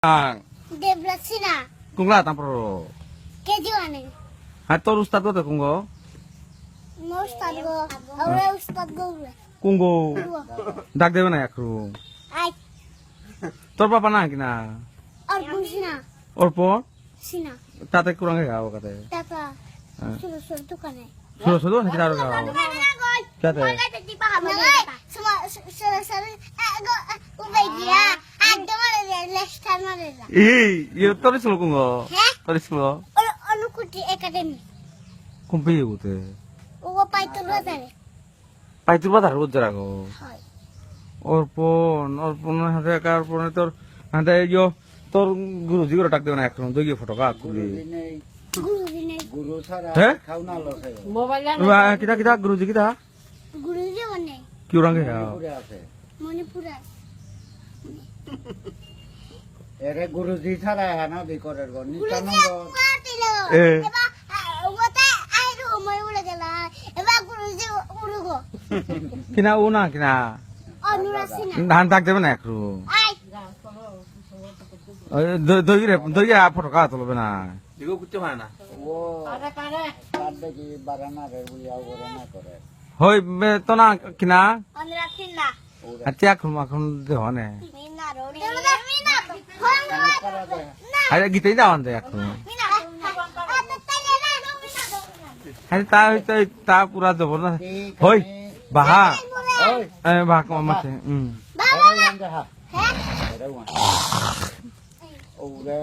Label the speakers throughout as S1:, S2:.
S1: Deblacina.
S2: Kungla tampro.
S1: Kejuane.
S2: Hator ustad ko kunggo.
S1: No ustad go. Aure ustad go.
S2: Kunggo. Dak dewe na yakru.
S1: Ai.
S2: Tor papa na kina.
S1: Orpusina.
S2: Orpo.
S1: Sina.
S2: Tate kurang gawo kate.
S1: Tata. Suruh tukane.
S2: Suruh na kita gawo. Kate.
S1: Semua suruh go ubay dia. Ada mana lestar mana dia.
S2: Yo tor sulo kunggo. Tor sulo.
S1: Anu kuti academy.
S2: Kumpi gote.
S1: Ugo paitur badare.
S2: Paitur badar rojara go.
S1: Hai.
S2: Orpon hade kar pone tor hade yo তোর গুরুজি করে ডাক দেব না এখন দই photo কা তুলি
S1: গুরু
S3: ছাড়া
S2: হ্যাঁ
S3: খাও না লসে
S1: মোবাইল
S2: কিটা কিটা গুরুজি কিটা
S1: গুরুজি মানে
S2: কি রঙে
S3: পুরে আছে
S1: মণিপুরা
S3: এরে গুরুজি ছাড়া হানা দি করে গো নিতানন্দ
S2: এ
S1: এবা ওটা আইরো মই উড়ে গেল এবা গুরুজি উড়গো
S2: কিনা ও না কিনা
S1: অনুরাসিনা
S2: ধান ডাক দেব না এখন
S1: আই
S2: দই ফটো কা তুলবে না
S4: দিগো কুতে হয় না
S3: ও কার দেখি বারানা রে বুলিয়াও করে না করে
S2: হই তো না কিনা
S1: অনুরাসিনা
S2: আচ্ছা এখন দেহনে
S1: মিনা রো মিনা
S3: করা দে
S2: আরে গিতেই দাও আনতে এখন
S1: মিনা
S2: আরে তা পুরা দেব না হই বাহা
S3: ওই
S2: বাহা কমাতে
S3: এরে ওয়ান্ডা হা এরে ওয়ান ওরে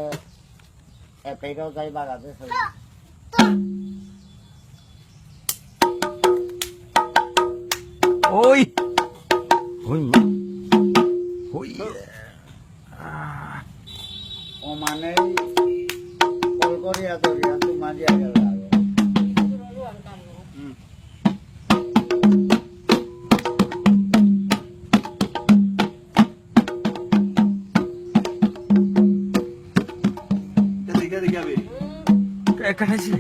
S3: এ পেরো যাই বাগাতে সব
S2: ওই হই হই
S3: ও মানে কল করিয়া ধরিয়া তোমার দিয়া গেল
S4: দেখিয়া দেখিয়া বে
S2: কাটাইছি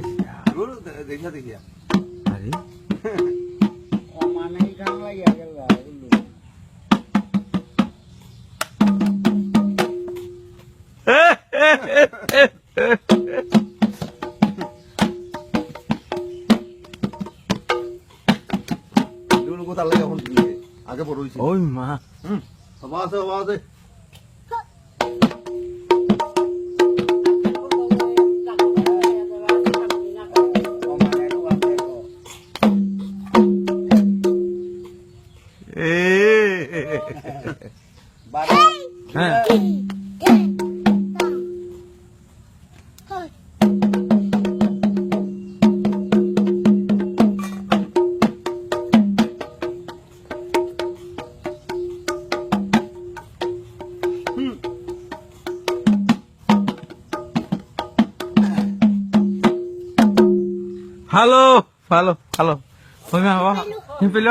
S4: গুরু দেখিয়া দেখিয়া
S2: আরে
S3: ও মানে গান লাগিয়া গেল
S4: দুলো কোথা লাগে এখন দিলে আগে বড় হইছে
S2: ওই মা
S4: সবাই আছে
S3: ও মানে রুয়াতে গো
S2: এ
S3: বারা
S2: হ্যাঁ হ্যালো হ্যালো হ্যালো হই মা বাবা হিম পেলো